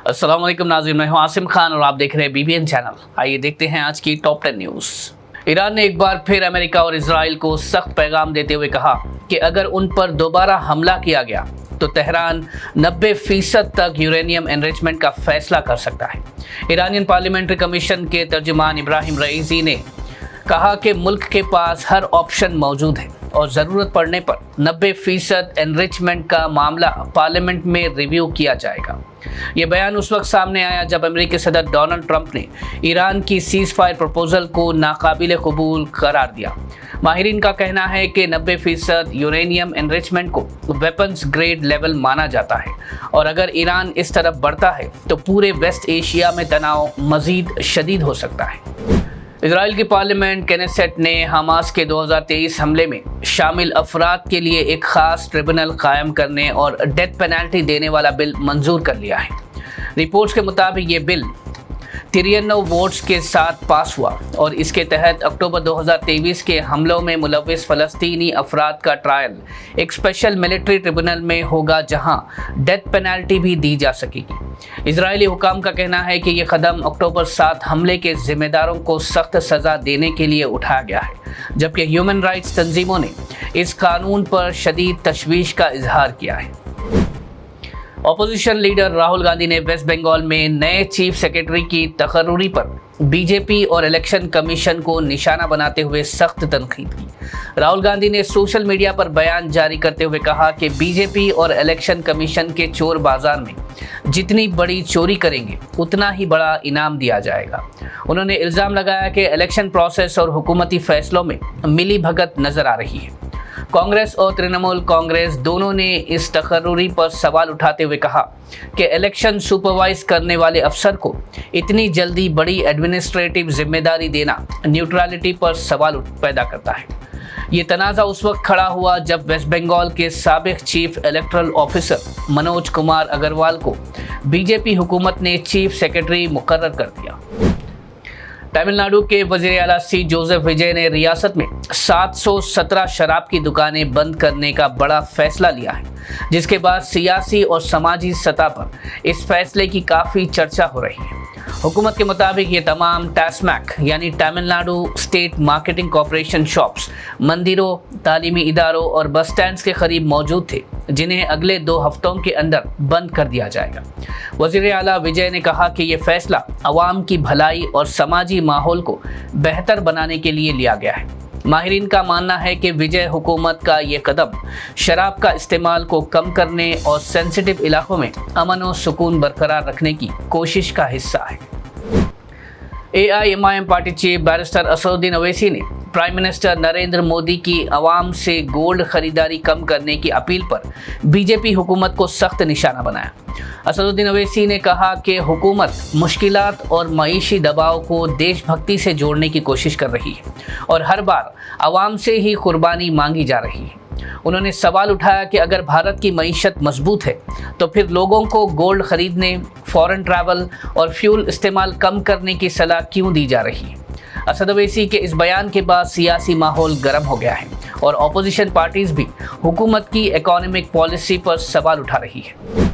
अस्सलाम वालेकुम नाज़रीन, मैं हूं आसिम खान और आप देख रहे हैं BBN चैनल। आइए देखते हैं आज की टॉप 10 न्यूज़। ईरान ने एक बार फिर अमेरिका और इजराइल को सख्त पैगाम देते हुए कहा कि अगर उन पर दोबारा हमला किया गया तो तेहरान 90% तक यूरेनियम एनरिचमेंट का फैसला कर सकता है। ईरानियन पार्लियामेंट्री कमीशन के तर्जुमान इब्राहिम रईसी ने कहा कि मुल्क के पास हर ऑप्शन मौजूद है और ज़रूरत पड़ने पर 90% एनरिचमेंट का मामला पार्लियामेंट में रिव्यू किया जाएगा। ये बयान उस वक्त सामने आया जब अमेरिकी सदर डोनाल्ड ट्रंप ने ईरान की सीज़ फायर प्रपोजल को नाकाबिल कबूल करार दिया। माहिरीन का कहना है कि 90% यूरेनियम एनरिचमेंट को वेपन्स ग्रेड लेवल माना जाता है और अगर ईरान इस तरफ बढ़ता है तो पूरे वेस्ट एशिया में तनाव मज़ीद शदीद हो सकता है। इजराइल की पार्लियामेंट केनेसेट ने हमास के 2023 हमले में शामिल अफराद के लिए एक ख़ास ट्रिब्यूनल कायम करने और डेथ पेनल्टी देने वाला बिल मंजूर कर लिया है। रिपोर्ट्स के मुताबिक ये बिल 93 वोट्स के साथ पास हुआ और इसके तहत अक्टूबर 2023 के हमलों में मुलव्विस फ़लस्तीनी अफराद का ट्रायल एक स्पेशल मिलिट्री ट्रिब्यूनल में होगा जहां डेथ पेनल्टी भी दी जा सकेगी। इजरायली हुकाम का कहना है कि ये कदम अक्टूबर 7 हमले के जिम्मेदारों को सख्त सज़ा देने के लिए उठाया गया है, जबकि ह्यूमन राइट्स तंजीमों ने इस कानून पर शदीद तशवीश का इजहार किया है। अपोजिशन लीडर राहुल गांधी ने वेस्ट बंगाल में नए चीफ सेक्रेटरी की तकर्रुरी पर बीजेपी और इलेक्शन कमीशन को निशाना बनाते हुए सख्त तनकीद की। राहुल गांधी ने सोशल मीडिया पर बयान जारी करते हुए कहा कि बीजेपी और इलेक्शन कमीशन के चोर बाजार में जितनी बड़ी चोरी करेंगे उतना ही बड़ा इनाम दिया जाएगा। उन्होंने इल्ज़ाम लगाया कि इलेक्शन प्रोसेस और हुकूमती फैसलों में मिली भगत नजर आ रही है। कांग्रेस और तृणमूल कांग्रेस दोनों ने इस तकर्रुरी पर सवाल उठाते हुए कहा कि इलेक्शन सुपरवाइज करने वाले अफसर को इतनी जल्दी बड़ी एडमिनिस्ट्रेटिव जिम्मेदारी देना न्यूट्रलिटी पर सवाल पैदा करता है। ये तनाज़ा उस वक्त खड़ा हुआ जब वेस्ट बंगाल के साबिक chief electoral officer Manoj Kumar Agarwal को बीजेपी हुकूमत ने चीफ सेक्रेटरी मुकर्रर कर दिया। तमिलनाडु के वज़ीर आला सी जोसेफ विजय ने रियासत में 717 शराब की दुकानें बंद करने का बड़ा फैसला लिया है, जिसके बाद सियासी और समाजी सतह पर इस फैसले की काफ़ी चर्चा हो रही है। हुकूमत के मुताबिक ये तमाम टैस्मैक यानी Tamil Nadu state marketing corporation shops मंदिरों, तालीमी इदारों और बस स्टैंड्स के करीब मौजूद थे, जिन्हें अगले 2 हफ्तों के अंदर बंद कर दिया जाएगा। वज़ीर आला विजय ने कहा कि ये फैसला अवाम की भलाई और समाजी माहौल को बेहतर बनाने के लिए लिया गया है। माहिरीन का मानना है कि विजय हुकूमत का ये कदम शराब का इस्तेमाल को कम करने और सेंसिटिव इलाकों में अमन और सुकून बरकरार रखने की कोशिश का हिस्सा है। AIMIM party chief barrister Asaduddin Owaisi ने प्राइम मिनिस्टर नरेंद्र मोदी की आवाम से गोल्ड खरीदारी कम करने की अपील पर बीजेपी हुकूमत को सख्त निशाना बनाया। असदुद्दीन ओवैसी ने कहा कि हुकूमत मुश्किलात और मईशी दबाव को देशभक्ति से जोड़ने की कोशिश कर रही है और हर बार आवाम से ही कुर्बानी मांगी जा रही है। उन्होंने सवाल उठाया कि अगर भारत की मईशत मजबूत है तो फिर लोगों को गोल्ड खरीदने, फॉरेन ट्रैवल और फ्यूल इस्तेमाल कम करने की सलाह क्यों दी जा रही है। असद ओवैसी के इस बयान के बाद सियासी माहौल गर्म हो गया है और अपोजिशन पार्टीज भी हुकूमत की इकोनॉमिक पॉलिसी पर सवाल उठा रही है।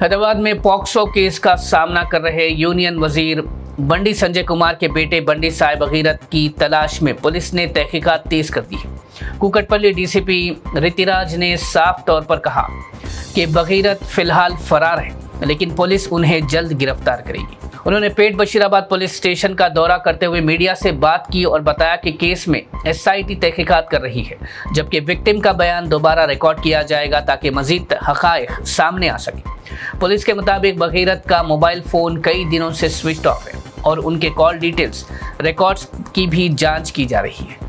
हैदराबाद में पॉक्सो केस का सामना कर रहे यूनियन वजीर बंडी संजय कुमार के बेटे बंडी साय भगीरथ की तलाश में पुलिस ने तहकीकात तेज कर दी है। कुकटपल्ली DCP ऋतिराज ने साफ तौर पर कहा कि भगीरथ फिलहाल फरार है, लेकिन पुलिस उन्हें जल्द गिरफ्तार करेगी। उन्होंने पेट बशीराबाद पुलिस स्टेशन का दौरा करते हुए मीडिया से बात की और बताया कि केस में SIT तहकीकात कर रही है, जबकि विक्टिम का बयान दोबारा रिकॉर्ड किया जाएगा ताकि मजीद हक़ाइक़ सामने आ सके। पुलिस के मुताबिक भगीरथ का मोबाइल फ़ोन कई दिनों से स्विच ऑफ है और उनके कॉल डिटेल्स रिकॉर्ड्स की भी जाँच की जा रही है।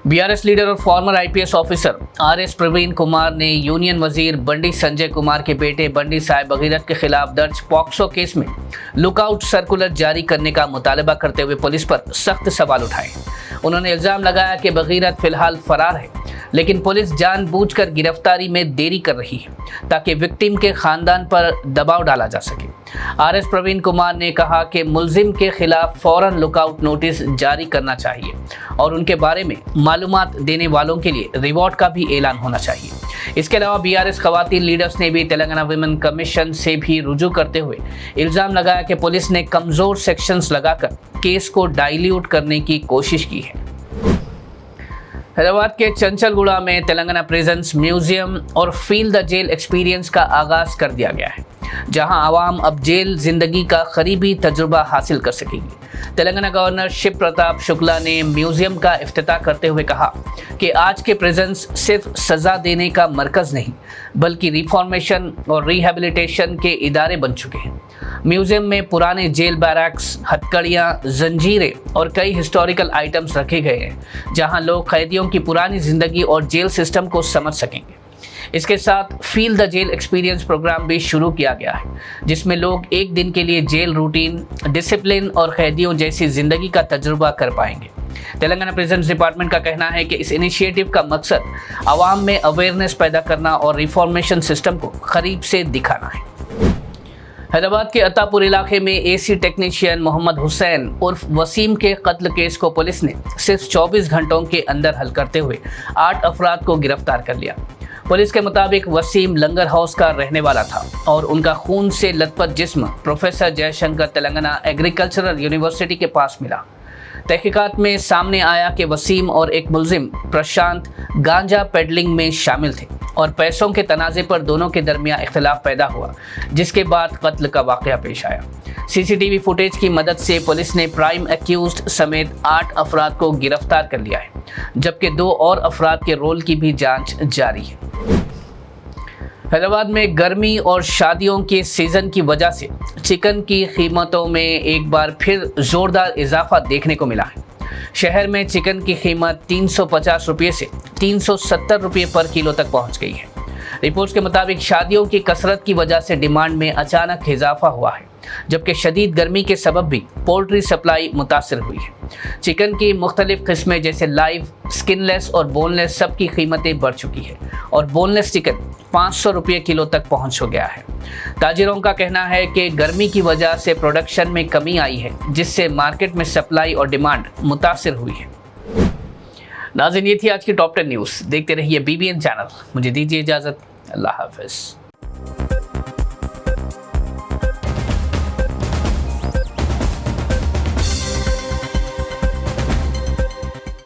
BRS लीडर और former IPS officer RS Praveen Kumar ने यूनियन वजीर बंडी संजय कुमार के बेटे बंडी साय भगीरथ के खिलाफ दर्ज पॉक्सो केस में लुकआउट सर्कुलर जारी करने का मुतालबा करते हुए पुलिस पर सख्त सवाल उठाए। उन्होंने इल्ज़ाम लगाया कि भगीरथ फिलहाल फरार है, लेकिन पुलिस जानबूझकर गिरफ्तारी में देरी कर रही है ताकि विक्टिम के खानदान पर दबाव डाला जा सके। RS प्रवीण कुमार ने कहा कि मुल्जिम के खिलाफ फौरन लुकआउट नोटिस जारी करना चाहिए और उनके बारे में मालूमात देने वालों के लिए रिवॉर्ड का भी ऐलान होना चाहिए। इसके अलावा बीआरएस खवातीन लीडर्स ने भी तेलंगाना विमेन कमीशन से भी रुजू करते हुए इल्जाम लगाया कि पुलिस ने कमजोर सेक्शंस लगाकर केस को डाइल्यूट करने की कोशिश की है। हैदराबाद के चंचलगुड़ा में तेलंगाना प्रिजन्स म्यूजियम और फील द जेल एक्सपीरियंस का आगाज कर दिया गया है, जहां आवाम अब जेल जिंदगी का करीबी तजुर्बा हासिल कर सकेंगी। तेलंगाना गवर्नर शिव प्रताप शुक्ला ने म्यूजियम का इफ्तिताह करते हुए कहा कि आज के प्रिजन्स सिर्फ सजा देने का मरकज नहीं बल्कि रिफॉर्मेशन और रिहेबिलिटेशन के इदारे बन चुके हैं। म्यूजियम में पुराने जेल बैरक्स, हथकड़ियाँ, जंजीरें और कई हिस्टोरिकल आइटम्स रखे गए हैं, जहां लोग कैदियों की पुरानी जिंदगी और जेल सिस्टम को समझ सकेंगे। इसके साथ feel the jail experience programme भी शुरू किया गया है, जिसमें लोग एक दिन के लिए जेल रूटीन, डिसिप्लिन और कैदियों जैसी जिंदगी का तजुर्बा कर पाएंगे। तेलंगाना प्रिजन्स डिपार्टमेंट का कहना है कि इस इनिशिएटिव का मकसद आवाम में अवेयरनेस पैदा करना और रिफॉर्मेशन सिस्टम को करीब से दिखाना है। हैदराबाद के अत्तापुर इलाके में एसी टेक्नीशियन मोहम्मद हुसैन उर्फ वसीम के कत्ल केस को पुलिस ने सिर्फ 24 घंटों के अंदर हल करते हुए 8 अफराद को गिरफ्तार कर लिया। पुलिस के मुताबिक वसीम लंगर हाउस का रहने वाला था और उनका खून से लथपथ जिस्म professor Jaishankar Telangana agricultural university के पास मिला। तहकीकात में सामने आया कि वसीम और एक मुलजिम प्रशांत गांजा पेडलिंग में शामिल थे और पैसों के तनाज़े पर दोनों के दरमियान इख्तिलाफ पैदा हुआ, जिसके बाद कत्ल का वाक़या पेश आया। सीसीटीवी फुटेज की मदद से पुलिस ने प्राइम एक्यूज्ड समेत 8 अफराद को गिरफ्तार कर लिया है, जबकि 2 और अफराद के रोल की भी जांच जारी है। हैदराबाद में गर्मी और शादियों के सीज़न की वजह से चिकन की कीमतों में एक बार फिर ज़ोरदार इजाफा देखने को मिला है। शहर में चिकन की कीमत 350 रुपये से 370 रुपये पर किलो तक पहुंच गई है। रिपोर्ट्स के मुताबिक शादियों की कसरत की वजह से डिमांड में अचानक इजाफा हुआ है, जबकि शदीद गर्मी के सबब भी पोल्ट्री सप्लाई मुतासर हुई है। चिकन की मुख्तलिफ किस्में जैसे लाइव, स्किनलेस और बोनलेस सब की कीमतें बढ़ चुकी है और बोनलेस चिकन 500 रुपये किलो तक पहुंच गया है। ताजिरों का कहना है कि गर्मी की वजह से प्रोडक्शन में कमी आई है, जिससे मार्केट में सप्लाई और डिमांड मुतासर हुई है। नाज़रीन, ये थी आज की टॉप 10 न्यूज़। देखते रहिए BBN चैनल। मुझे दीजिए इजाज़त। अल्लाह हाफ़िज़।